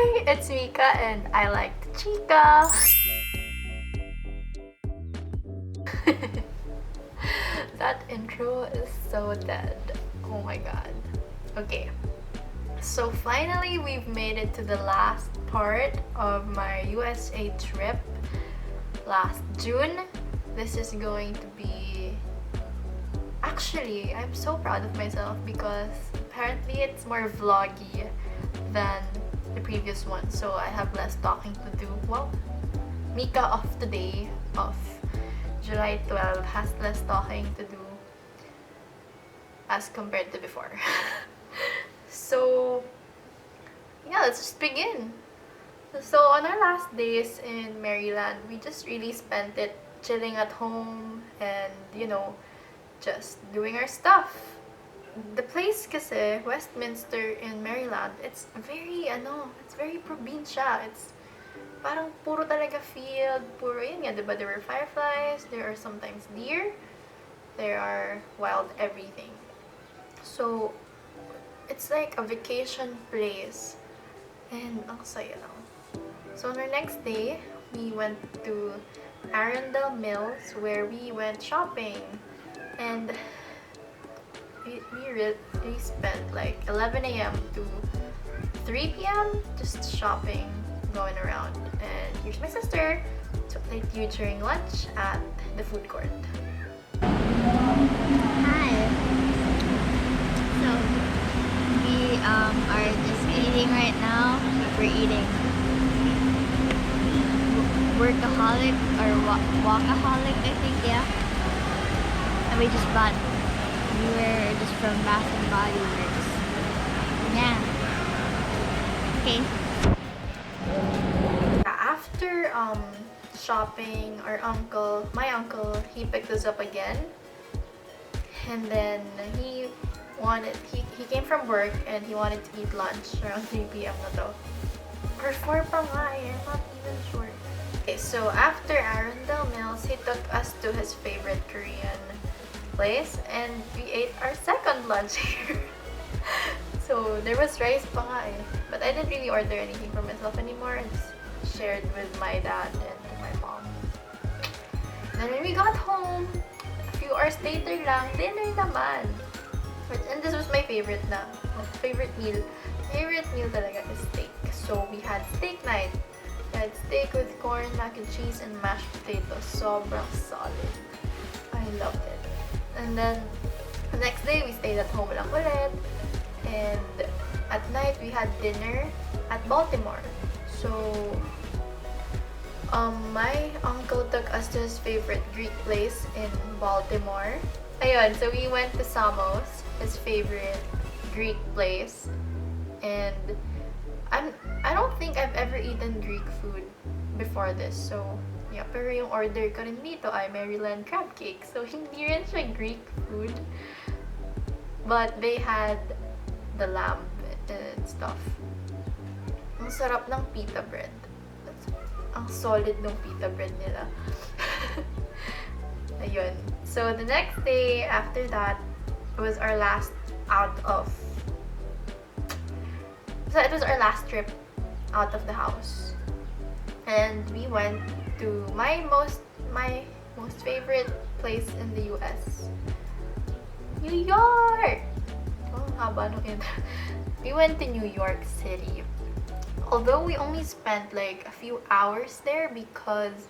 Hi, it's Mika and I like to chica. That intro is so dead. Oh my god. Okay. So finally we've made it to the last part of my USA trip last June. This is going to be... Actually, I'm so proud of myself because apparently it's more vloggy than the previous one. So I have less talking to do. Well, Mika of today, of July 12, has less talking to do as compared to before. So yeah, let's just begin. So on our last days in Maryland, we just really spent it chilling at home and, you know, just doing our stuff. The place kasi, Westminster in Maryland, it's very probinsya. It's parang puro talaga field, puro yun nga, diba? There were fireflies, there are sometimes deer, there are wild everything. So, it's like a vacation place. And ang saya lang. So on our next day, we went to Arundel Mills where we went shopping. And we spent like 11 a.m. to 3 p.m. just shopping, going around. And here's my sister to update you during lunch at the food court. Hi. So we are just eating right now. We're eating workaholic or walkaholic, I think, yeah. And we just bought. We were just from Bath and Body Works. Yeah. Okay. After shopping, my uncle, he picked us up again. And then he came from work and he wanted to eat lunch around 3 p.m. na to. Or 4 pa nga eh, I'm not even sure. Okay, so after Arundel Mills, he took us to his favorite Korean place and we ate our second lunch here. So there was rice pa nga eh. But I didn't really order anything for myself anymore. I just shared with my dad and my mom. Then when we got home, a few hours later lang, dinner naman. And this was my favorite na. Favorite meal. Favorite meal talaga is steak. So we had steak night. We had steak with corn, mac and cheese, and mashed potatoes. Sobrang solid. I loved it. And then the next day, we stayed at home lang ulit. And at night, we had dinner at Baltimore. So my uncle took us to his favorite Greek place in Baltimore. Ayun, so we went to Samos, his favorite Greek place. And I don't think I've ever eaten Greek food before this. So, yeah, pero yung order ko rin dito ay Maryland crab cake. So, hindi rin siya Greek food. But they had the lamb and stuff. Ang sarap ng pita bread. Ang solid ng pita bread nila. Ayun. So, the next day after that, it was our last trip out of the house. And we went to my most favorite place in the US. New York! Oh, haba nung intro. We went to New York City. Although we only spent like a few hours there because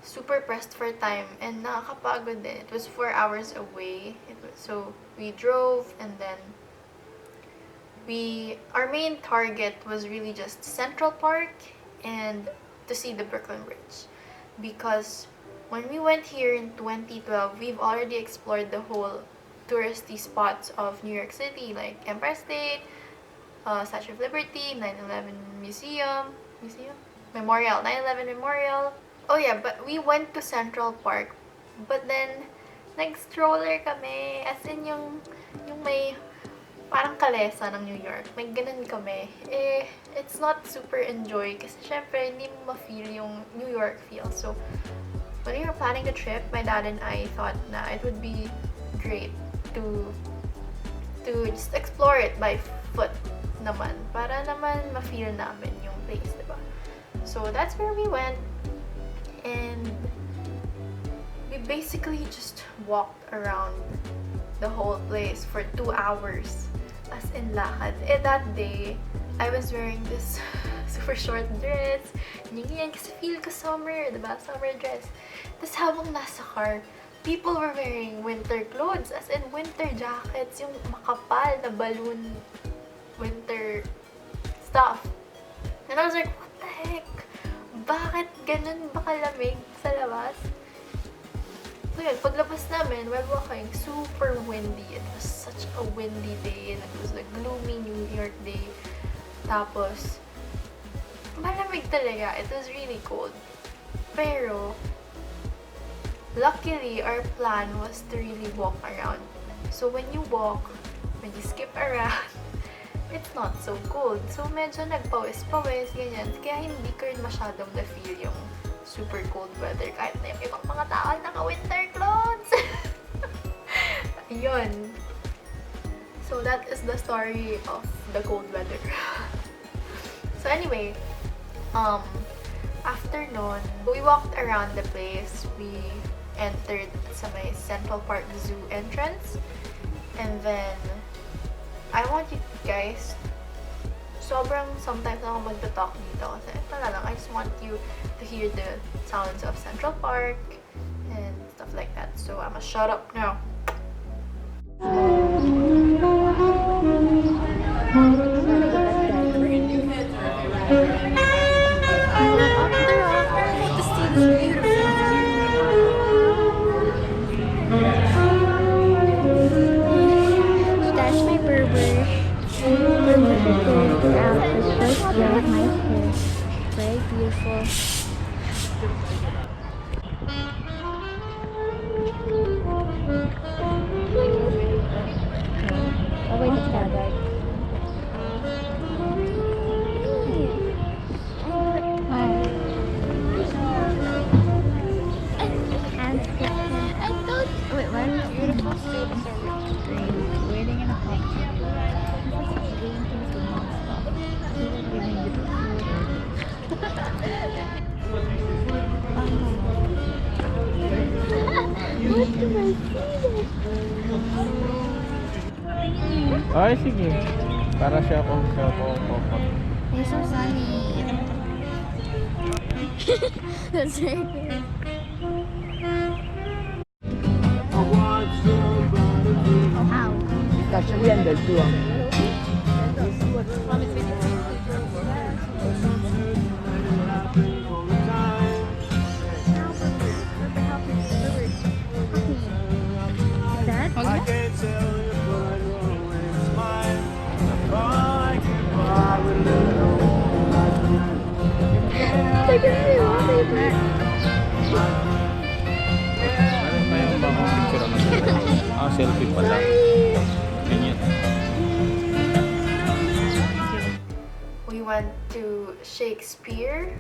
super pressed for time and nakakapagod din. It was 4 hours away. So we drove and then our main target was really just Central Park and to see the Brooklyn Bridge. Because when we went here in 2012, we've already explored the whole touristy spots of New York City like Empire State, Statue of Liberty, 9/11 Memorial, 9/11 Memorial. Oh yeah, but we went to Central Park. But then, nag-stroller kami. As in yung may parang kalesa ng New York. May ganun kami. It's not super enjoy kasi syempre hindi mo ma-feel yung New York feel. So, when we were planning the trip, my dad and I thought na it would be great to just explore it by foot naman. Para naman ma-feel namin yung place, diba? So, that's where we went. And we basically just walked around the whole place for 2 hours. As in lakad. That day, I was wearing this super short dress. Ganyan, kasi feel ko summer, diba? Summer dress. Tapos habang nasa car, people were wearing winter clothes, as in winter jackets, yung makapal na balloon winter stuff. And I was like, what the heck? Bakit ganun ba kalamig sa labas? So yun, paglabas namin, while walking, super windy. It was such a windy day and it was a gloomy New York day. Tapos, malamig talaga. It was really cold. Pero, luckily, our plan was to really walk around. So when you walk, when you skip around, it's not so cold. So medyo nagpawis-pawis, ganyan. Kaya hindi ko rin masyadong na-feel yung super cold weather. Kahit na yung ibang mga tao naka-winter clothes. Ayun. So that is the story of the cold weather. So anyway, after nun, we walked around the place. We entered sa may Central Park Zoo entrance. And then, I want you guys, sobrang sometimes ako magta-talk dito kasi wala lang, I just want you to hear the sounds of Central Park and stuff like that. So, I'ma shut up now. That's my Berber. Berber outfit. So cute. Nice hair. Very beautiful. Oh wait, it's kind of dark. I thought. Wait, what? Beautiful students are waiting in a hot tub. Doing things with non-stop. What do I see? Ay, sige. Para siya kung pop. It's so sunny. That's right there. Ow. Actually, under 2 ang. That? Meron pa yung bagong picture naman. Selfie pala. Ganyan. We went to Shakespeare,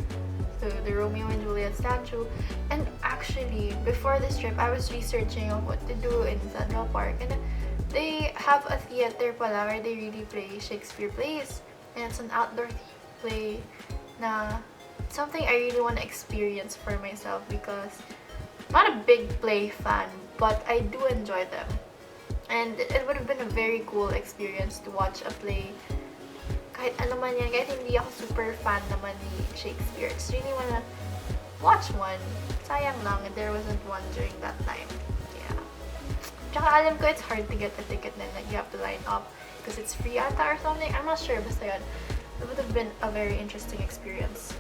to the Romeo and Juliet statue, and actually, before this trip, I was researching on what to do in Central Park, and they have a theater pala where they really play Shakespeare plays, and it's an outdoor play na something I really want to experience for myself because I'm not a big play fan, but I do enjoy them. And it would have been a very cool experience to watch a play. Kahit ano man yan, kahit hindi ako super fan naman ni Shakespeare, I just really wanna watch one. Sayang lang, there wasn't one during that time. Yeah. Tsaka alam ko it's hard to get a ticket na, like you have to line up because it's free ata or something. I'm not sure, basta yun. It would have been a very interesting experience.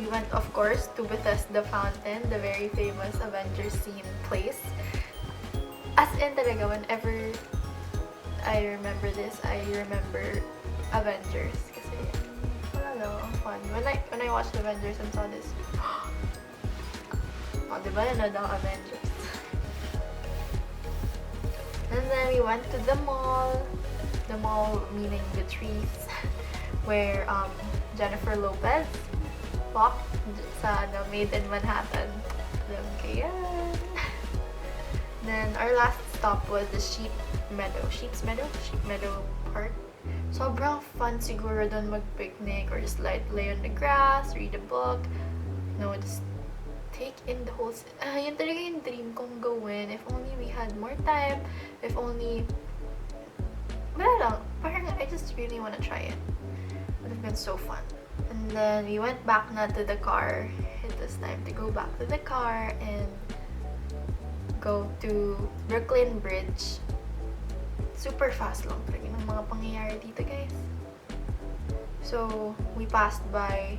We went, of course, to Bethesda Fountain, the very famous Avengers scene place. As in talaga, whenever I remember this, I remember Avengers. Kasi, wala lang, ang fun. When I watched Avengers and saw this, oh, diba, nanood ang Avengers. And then we went to the mall meaning the trees, where Jennifer Lopez walked sa Made in Manhattan. Alam ko yan. Then our last stop was the Sheep Meadow park. Sobrang fun siguro doon mag-picnic or just lay on the grass, read a book. No, just take in the whole... yun talaga yung dream kong gawin. If only we had more time. If only... Wala lang. Parang I just really wanna try it. It would have been so fun. And then we went back na to the car. It was time to go back to the car and go to Brooklyn Bridge. Super fast lang talaga ng mga pangyayari dito, guys. So, we passed by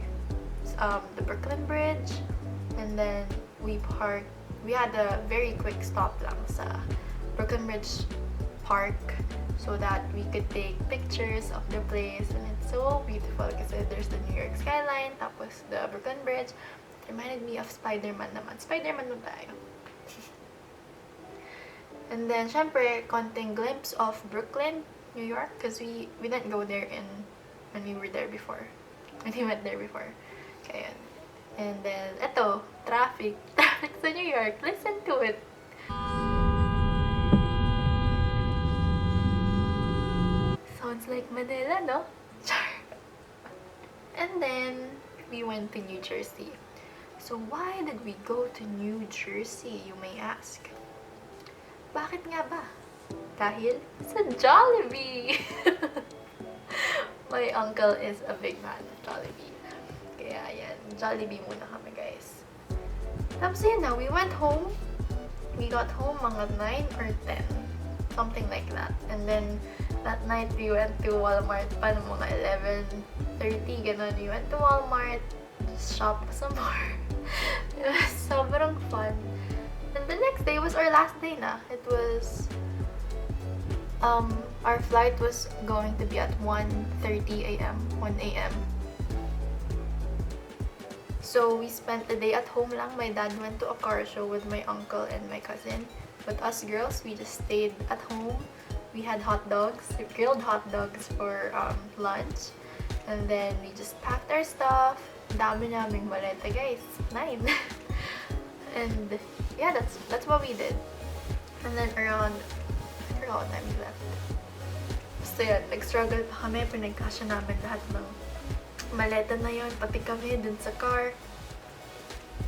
the Brooklyn Bridge, and then we parked. We had a very quick stop lang sa Brooklyn Bridge Park so that we could take pictures of the place, and it's so beautiful kasi there's the New York skyline, tapos the Brooklyn Bridge. It reminded me of Spider-Man naman. Spider-Man mo tayo. And then, syempre, konting glimpse of Brooklyn, New York, because we didn't go there when we were there before. When we went there before. Kaya, and then, eto, traffic. Traffic sa New York. Listen to it. Sounds like Manila, no? Char. And then, we went to New Jersey. So, why did we go to New Jersey, you may ask? Bakit nga ba? Dahil sa Jollibee! My uncle is a big fan of Jollibee. Kaya yan, Jollibee muna kami, guys. Tapos yun na, we went home. We got home mga 9 or 10. Something like that. And then, that night, we went to Walmart pa ng mga 11:30, ganun. We went to Walmart, just shop some more. It was sobrang fun. And the next day was our last day na. It was, our flight was going to be at 1:30 a.m., 1 a.m. So, we spent the day at home lang. My dad went to a car show with my uncle and my cousin. But us girls, we just stayed at home. We had hot dogs, grilled hot dogs for lunch. And then, we just packed our stuff. Dami naming maleta, guys. 9. And yeah, that's what we did. And then around, I forgot what time we left. So yeah, nag-struggle pa kami, pinagkasya namin lahat ng maleta na yon, pati kami dun sa car.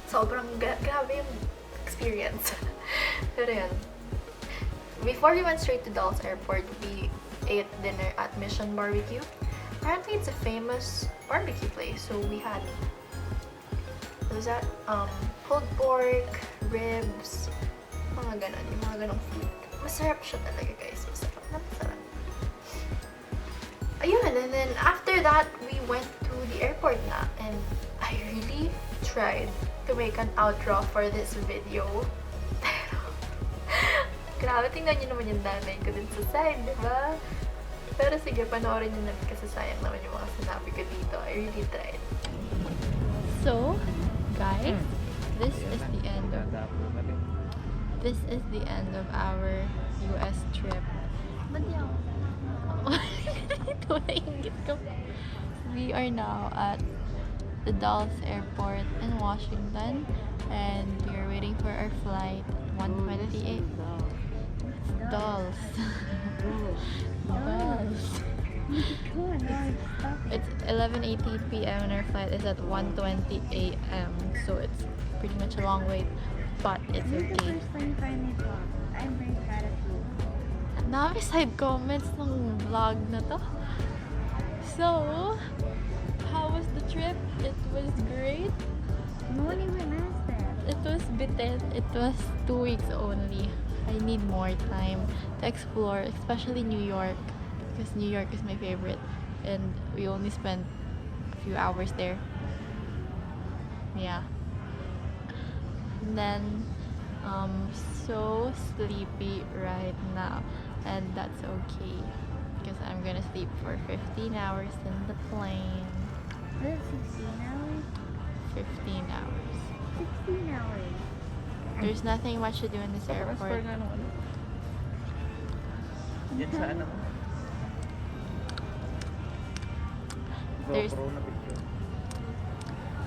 Sobrang grabe yung experience. Pero yun. Before we went straight to Dulles Airport, we ate dinner at Mission Barbecue. Apparently it's a famous barbecue place. So we had, what was that? Pulled pork, ribs, mga ganon, yung mga ganong food. Masarap siya talaga, guys. Masarap. Ayun, and then after that, we went to the airport na, and I really tried to make an outro for this video. Pero, grabe, tingnan nyo naman yung nanay ko dun sa side, di ba? Pero sige, panoorin nyo naman kasi sayang naman yung mga sinabi ko dito. I really tried. So, guys, this is the end of our US trip. We are now at the Dulles Airport in Washington, and we are waiting for our flight 1:28. It's Dulles. Dulles. It's 11:18 p.m. and our flight is at 1:20 a.m. So it's pretty much a long wait, but it's okay. I'm very proud of you. Dami side comments ng vlog na to. So, how was the trip? It was great. It was bitin. It was 2 weeks only. I need more time to explore, especially New York, because New York is my favorite, and we only spent a few hours there. Yeah. And then, so sleepy right now, and that's okay, because I'm gonna sleep for 15 hours in the plane. What, 16 hours? 15 hours. 16 hours. There's nothing much to do in this airport. Yan sa ano? There's GoPro na picture.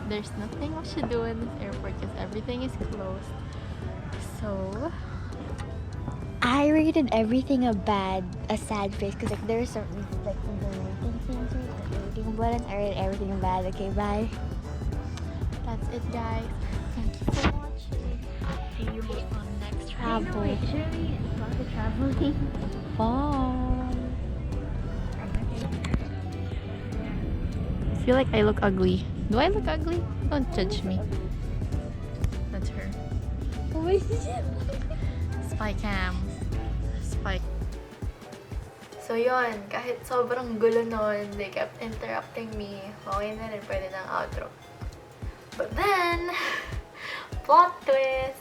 there's nothing much to do in this airport because everything is closed. So I rated everything a sad face, because like there's certain like the rating things, right? The rating buttons. I rated everything bad. Okay, bye. That's it, guys. Thank you for watching. See you on next travel. Wait, should we start the traveling? Bye. I feel like I look ugly. Do I look ugly? Don't judge me. That's her. Spy cam. Spy. So yon, kahit sobrang gulo nun, they kept interrupting me. Okay na rin, pwede ng outro. But then, plot twist!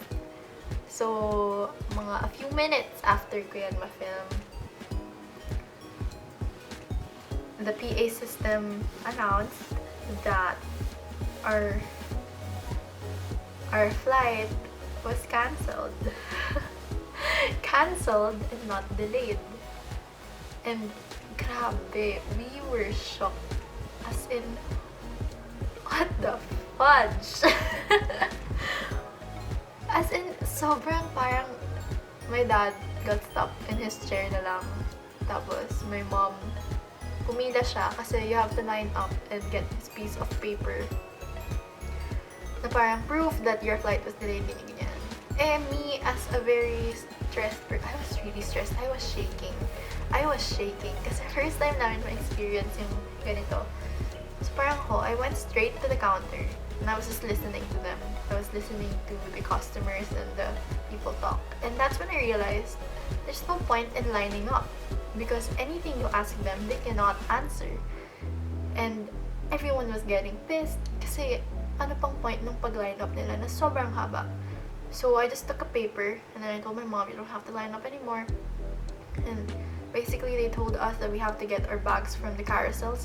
So, a few minutes after ko yan ma-film, the PA system announced that our flight was cancelled. Cancelled and not delayed. And grabe, we were shocked. As in, what the fudge? As in, sobrang parang my dad got stuck in his chair na lang. Tapos, my mom, pumila siya kasi you have to line up and get this piece of paper na parang proof that your flight was delayed, ganyan. Eh, me as a very stressed person, I was really stressed. I was shaking kasi first time namin ma-experience yung ganito. So parang I went straight to the counter and I was just listening to them. I was listening to the customers and the people talk. And that's when I realized there's no point in lining up because anything you ask them, they cannot answer. And everyone was getting pissed kasi ano pang point nung pag-line up nila na sobrang haba. So I just took a paper and then I told my mom, you don't have to line up anymore. And basically they told us that we have to get our bags from the carousel.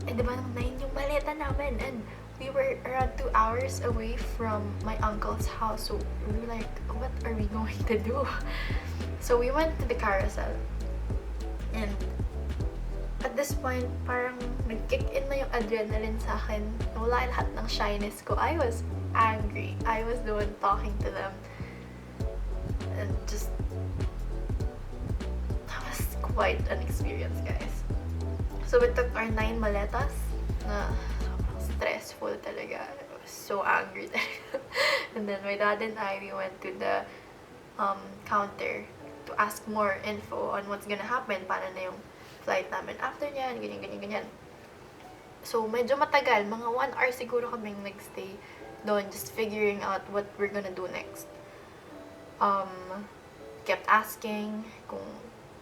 And diba nung 9 yung maleta namin and we were around 2 hours away from my uncle's house. So we were like, what are we going to do? So we went to the carousel. And at this point, parang nag-kick in na yung adrenaline sa akin. Wala lahat ng shyness ko. I was angry. I was the one talking to them. And just, that was quite an experience, guys. So we took our 9 maletas na sobrang stressful talaga. I was so angry talaga. And then my dad and I, we went to the counter to ask more info on what's gonna happen. Paano na yung flight namin after nyan, ganyan. So, medyo matagal. Mga 1 hour siguro kaming nagstay doon, just figuring out what we're gonna do next. Kept asking kung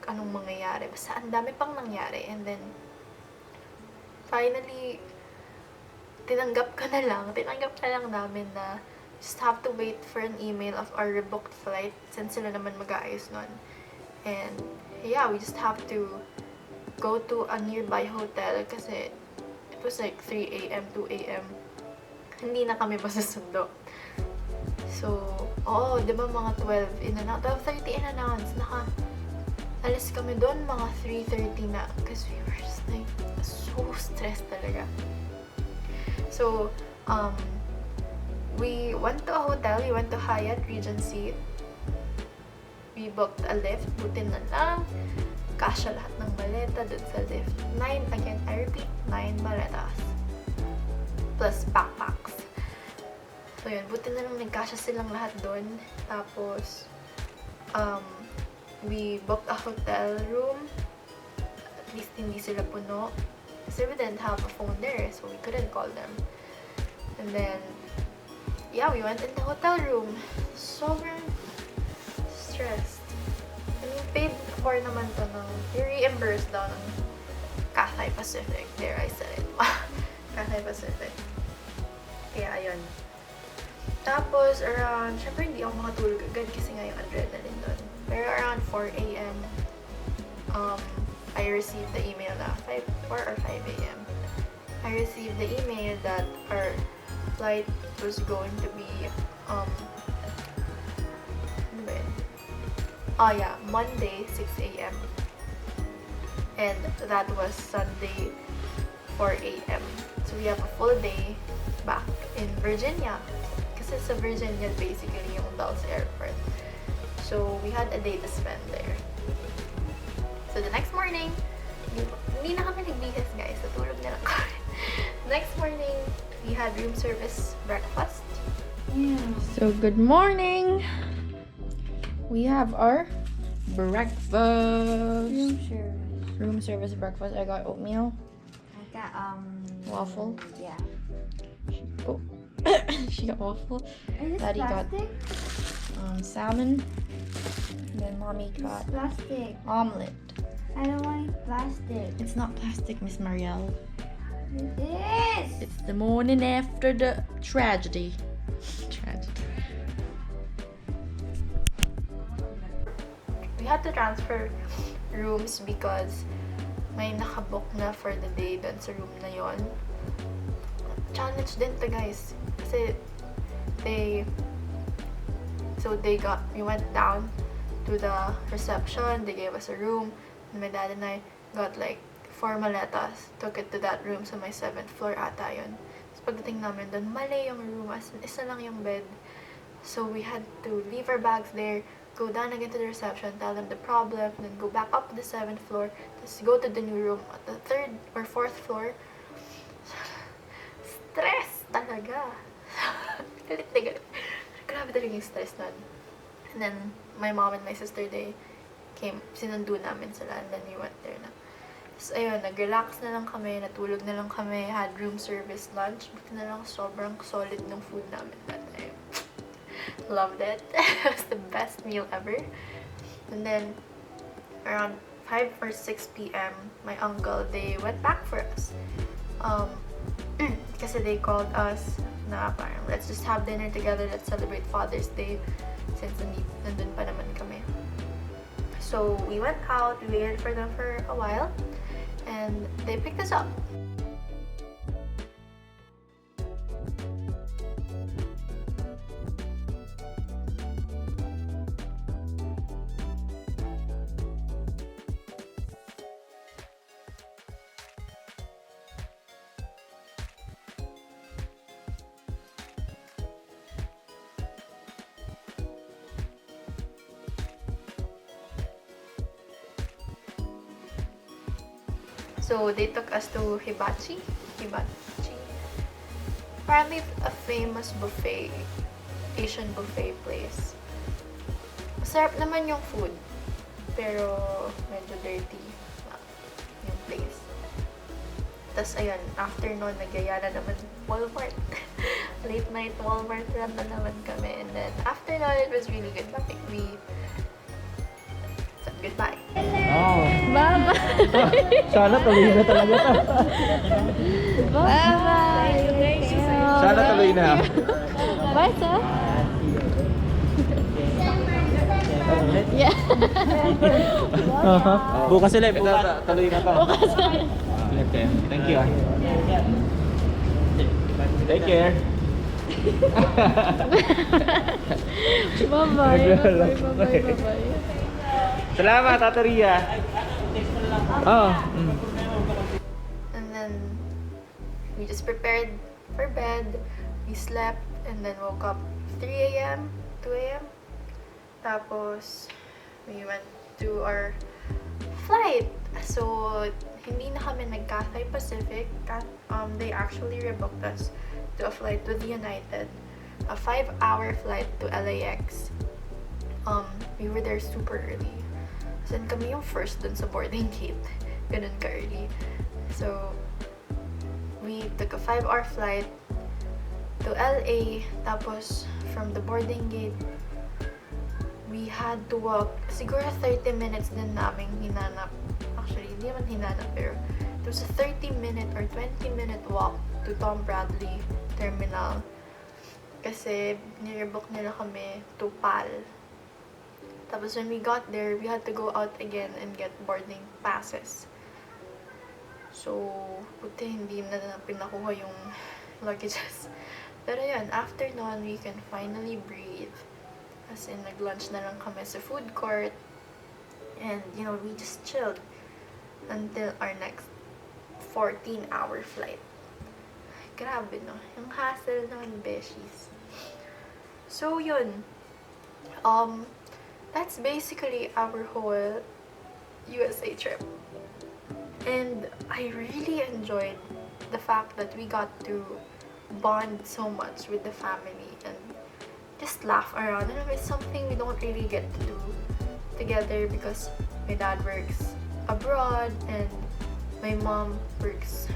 anong mangyayari. Basta ang dami pang nangyari. And then, finally, tinanggap na lang namin na just have to wait for an email of our rebooked flight since sila naman mag-aayos nun. And, yeah, we just have to go to a nearby hotel kasi it was like 3 a.m., 2 a.m. Hindi na kami masusundo. So, di ba mga 12:30 in-announce. Alis kami doon mga 3:30 na kasi we were just like so stressed talaga. So, we went to a hotel. We went to Hyatt Regency. We booked a lift. Buti na lang. Kasya lahat ng maleta dun sa lift. 9, again, I repeat, 9 maletas. Plus backpacks. So yun, buti na lang nagkasya silang lahat dun. Tapos, we booked a hotel room. At least hindi sila puno. Kasi we didn't have a phone there, so we couldn't call them. And then, yeah, we went in the hotel room. Sobrang stressed. And we paid for naman to ng, i-reimburse daw ng Cathay Pacific. There, I said it. Cathay Pacific. Kaya, ayun. Tapos, around, syempre hindi ako makatulog agad kasi nga yung adrenaline doon. Pero around 4 a.m., I received the email na 4 or 5 a.m. I received the email that our flight was going to be, ano ba yun? Monday, 6 a.m. And that was Sunday, 4 a.m. So we have a full day back in Virginia. Kasi sa Virginia, basically, yung Dulles Airport. So, we had a day to spend there. So, the next morning, hindi na kami nagbihis, guys. Natulog na lang kami. Next morning, we had room service breakfast. Yeah. So, good morning! We have our breakfast. Room service breakfast. I got oatmeal. I got Waffle. Yeah. Oh, she got waffle. Is this Daddy got plastic? salmon. And then mommy It's got plastic. omelet. I don't want plastic. It's not plastic, Miss Marielle. It is. It's the morning after the tragedy. We had to transfer rooms because may nakabook na for the day dun sa room na yon. Challenge din to, guys. Kasi we went down to the reception, they gave us a room, and my dad and I got like 4 maletas, took it to that room sa may 7th floor ata yun. Tapos pagdating namin doon, mali yung room, as in, isa lang yung bed. So we had to leave our bags there, go down again to the reception, tell them the problem, then go back up to the 7th floor, tapos go to the new room at the 3rd or 4th floor. Stress talaga. Galit na galit. Grabe talaga yung stress nun. And then, my mom and my sister, they came, sinundo namin sila, and then we went there na. So, ayun, nag-relax na lang kami, natulog na lang kami, had room service lunch, buti na lang sobrang solid ng food namin that time. Loved it. It was the best meal ever. And then, around 5 or 6 p.m., my uncle, they went back for us. Kasi they called us na parang, let's just have dinner together, let's celebrate Father's Day since nandun pa naman kami. So, we went out, we waited for them for a while, and they picked us up. So, they took us to Hibachi. Apparently, a famous buffet, Asian buffet place. Masarap naman yung food, pero medyo dirty yung place. Tapos, ayun, after nun, nagyaya na naman Walmart. Late night Walmart run na naman kami. And then, after nun, it was really good. Like, we said goodbye. Oh. Bye-bye. Sana tuloy na talaga to. Bye-bye. Sana tuloy na. Bye, sir. Yeah. Bukas ulit. Tuloy na to. Okay. Thank you. Take care. Bye-bye. Salamat, Tata Ria. Oh. And then, we just prepared for bed. We slept and then woke up 3 a.m., 2 a.m. Tapos, we went to our flight. So, hindi na kami nag-Cathay Pacific. They actually rebooked us to a flight with United. A 5-hour flight to LAX. We were there super early. So, kami yung first dun sa boarding gate. Ganun ka-early. So, we took a 5-hour flight to LA. Tapos, from the boarding gate, we had to walk. Siguro 30 minutes din naming hinanap. Actually, hindi naman hinanap, pero it was a 30-minute or 20-minute walk to Tom Bradley Terminal. Kasi, nirebook nila kami to PAL. Tapos when we got there, we had to go out again and get boarding passes. So, buti hindi na pinakuha yung luggages. Pero yun, after nun, we can finally breathe. As in, nag-lunch na lang kami sa food court. And, you know, we just chilled until our next 14-hour flight. Grabe, no? Yung hassle naman, beshies. So, yun. that's basically our whole USA trip. And I really enjoyed the fact that we got to bond so much with the family and just laugh around. And it's something we don't really get to do together because my dad works abroad and my mom works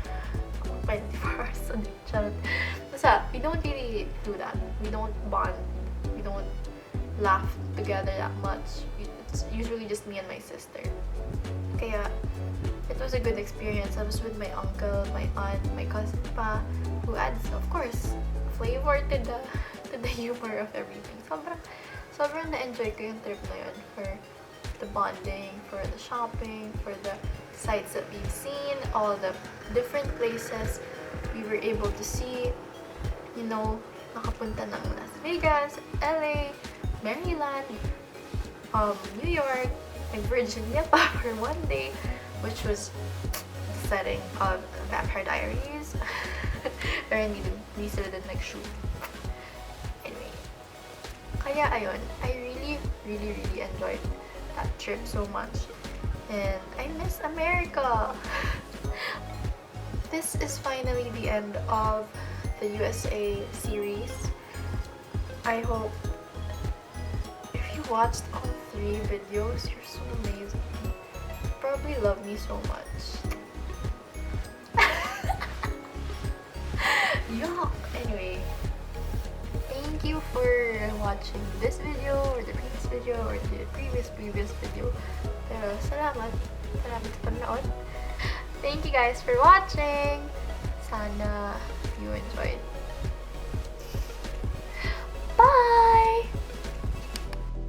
24 hours a day. Charot. Basta, we don't really do that. We don't bond. We don't laugh together that much. It's usually just me and my sister. Kaya, it was a good experience. I was with my uncle, my aunt, my cousin pa, who adds, of course, flavor to the humor of everything. Sobrang na-enjoy ko yung trip na yun for the bonding, for the shopping, for the sights that we've seen, all the different places we were able to see. You know, nakapunta ng Las Vegas, LA, Maryland, New York, and Virginia pa for one day, which was the setting of Vampire Diaries. Pero hindi sila din nag-shoot. Anyway, kaya ayun, I really enjoyed that trip so much. And I miss America! This is finally the end of the USA series. I hope if you watched all 3 videos, you're so amazing. You probably love me so much. Yuck! Anyway, thank you for watching this video or the previous video or the previous video. Pero salamat sa panonood. Thank you guys for watching. Sana you enjoyed. Bye!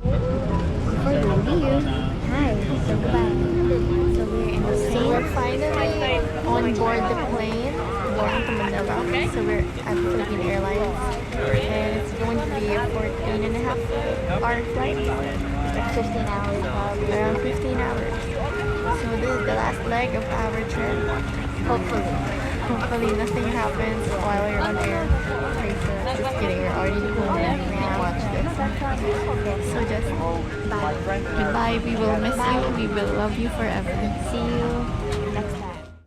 For the review, hi, so goodbye. So we're in the So we're finally on board the plane going to Manila. So we're at Philippine Airlines. And it's going to be a 14.5-hour flight. like 15 hours probably. Around 15 hours. So this is the last leg of our trip. Hopefully nothing happens while we're on air. Just kidding, we're already home and we can watch this. So just bye. Goodbye, we will miss you. We will love you forever. See you